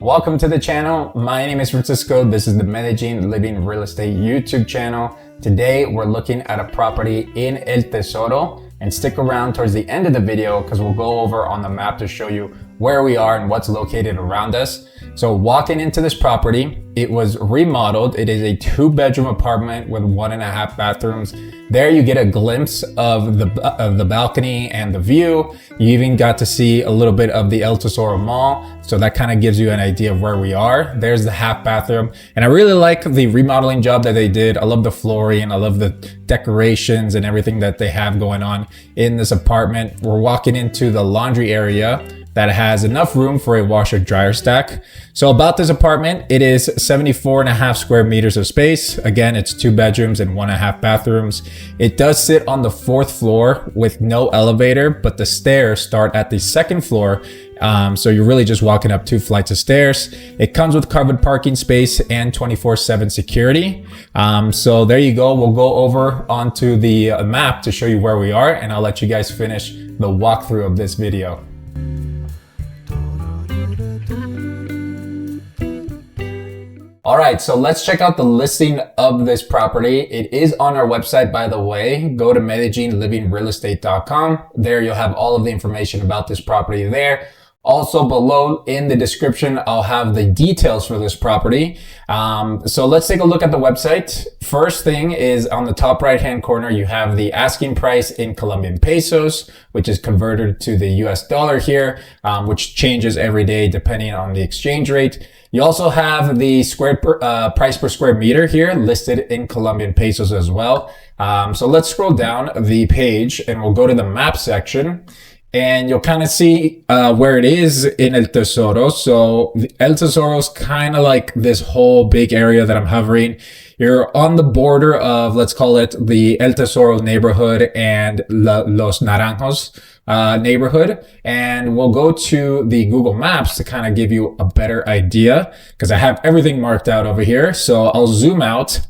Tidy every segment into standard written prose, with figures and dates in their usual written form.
Welcome to the channel. My name is Francisco. This is the Medellin Living Real Estate YouTube channel. Today we're looking at a property in El Tesoro, and stick around towards the end of the video because we'll go over on the map to show you where we are and what's located around us. So walking into this property, it was remodeled. It is a 2-bedroom apartment with 1.5 bathrooms. There you get a glimpse of the balcony and the view. You even got to see a little bit of the El Tesoro Mall. So that kind of gives you an idea of where we are. There's the half bathroom. And I really like the remodeling job that they did. I love the flooring. I love the decorations and everything that they have going on in this apartment. We're walking into the laundry area that has enough room for a washer dryer stack. So about this apartment, it is 74.5 square meters of space. Again, it's 2 bedrooms and 1.5 bathrooms. It does sit on the 4th floor with no elevator, but the stairs start at the 2nd floor. So you're really just walking up 2 flights of stairs. It comes with covered parking space and 24/7 security. So there you go. We'll go over onto the map to show you where we are, and I'll let you guys finish the walkthrough of this video. All right, so let's check out the listing of this property. It is on our website, by the way. Go to MedellinLivingRealEstate.com. There you'll have all of the information about this property there. Also below in the description, I'll have the details for this property. So let's take a look at the website. First thing is on the top right-hand corner, you have the asking price in Colombian pesos, which is converted to the US dollar here, which changes every day depending on the exchange rate. You also have the price per square meter here listed in Colombian pesos as well. So let's scroll down the page and we'll go to the map section. And you'll kind of see where it is in El Tesoro. So El Tesoro is kind of like this whole big area that I'm hovering. You're on the border of, let's call it the El Tesoro neighborhood and Los Naranjos neighborhood. And we'll go to the Google Maps to kind of give you a better idea because I have everything marked out over here. So I'll zoom out.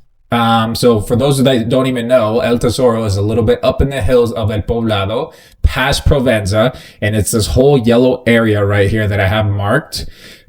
So for those that don't even know, El Tesoro is a little bit up in the hills of El Poblado, past Provenza, and it's this whole yellow area right here that I have marked.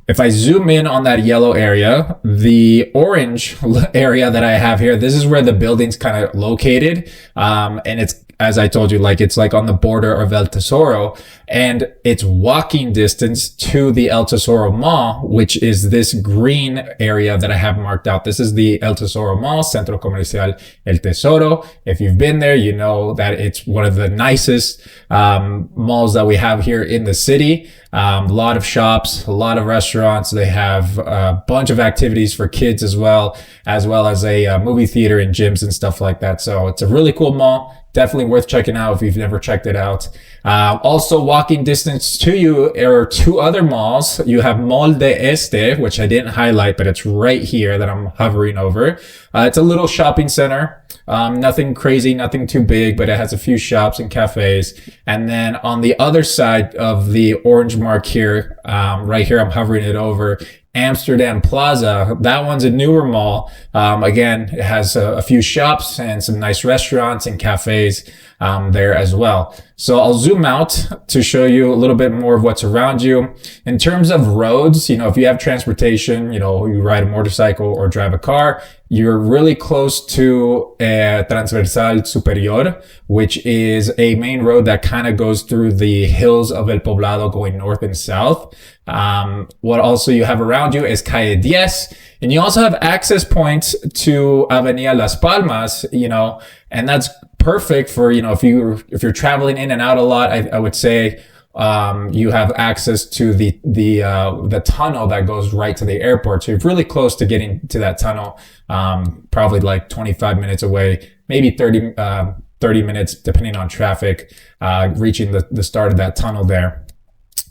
If I zoom in on that yellow area, the orange area that I have here, this is where the building's kind of located. And it's, as I told you, it's like on the border of El Tesoro, and it's walking distance to the El Tesoro Mall, which is this green area that I have marked out. This is the El Tesoro Mall, Centro Comercial El Tesoro. If you've been there, you know that it's one of the nicest malls that we have here in the city. A lot of shops, a lot of restaurants. They have a bunch of activities for kids as well as a movie theater and gyms and stuff like that. So it's a really cool mall. Definitely worth checking out if you've never checked it out. Also walking distance to you are 2 other malls. You have Mall del Este, which I didn't highlight, but it's right here that I'm hovering over. It's a little shopping center. Nothing crazy, nothing too big, but it has a few shops and cafes. And then on the other side of the orange mark here, right here, I'm hovering it over, Amsterdam Plaza. That one's a newer mall. Again, it has a few shops and some nice restaurants and cafes there as well. So I'll zoom out to show you a little bit more of what's around you. In terms of roads, if you have transportation, you ride a motorcycle or drive a car, you're really close to Transversal Superior, which is a main road that kind of goes through the hills of El Poblado going north and south. What also you have around you is Calle 10, and you also have access points to Avenida Las Palmas, and that's perfect for, if you're traveling in and out a lot. I would say you have access to the tunnel that goes right to the airport. So you're really close to getting to that tunnel, probably like 25 minutes away, maybe 30 minutes, depending on traffic, reaching the start of that tunnel there.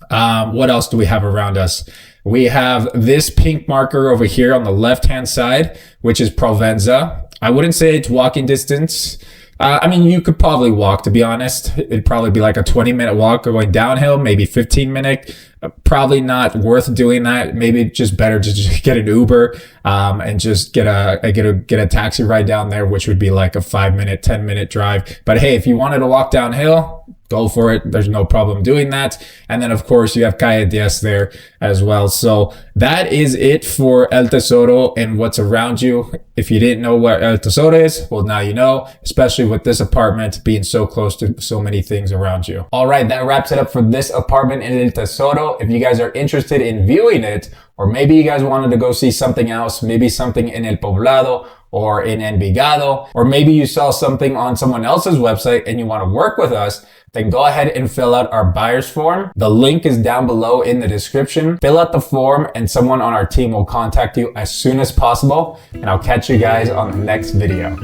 What else do we have around us? We have this pink marker over here on the left-hand side, which is Provenza. I wouldn't say it's walking distance. You could probably walk, to be honest. It'd probably be like a 20-minute walk going downhill, maybe 15-minute. Probably not worth doing that. Maybe just better to just get an Uber, and just get a taxi ride down there, which would be like a 5-minute, 10-minute drive. But hey, if you wanted to walk downhill, go for it. There's no problem doing that. And then of course you have Calle 10 there as well. So that is it for El Tesoro and what's around you. If you didn't know where El Tesoro is, well, now you know, especially with this apartment being so close to so many things around you. All right, that wraps it up for this apartment in El Tesoro. If you guys are interested in viewing it, or maybe you guys wanted to go see something else, maybe something in El Poblado or in Envigado, or maybe you saw something on someone else's website and you want to work with us, then go ahead and fill out our buyer's form. The link is down below in the description. Fill out the form and someone on our team will contact you as soon as possible. And I'll catch you guys on the next video.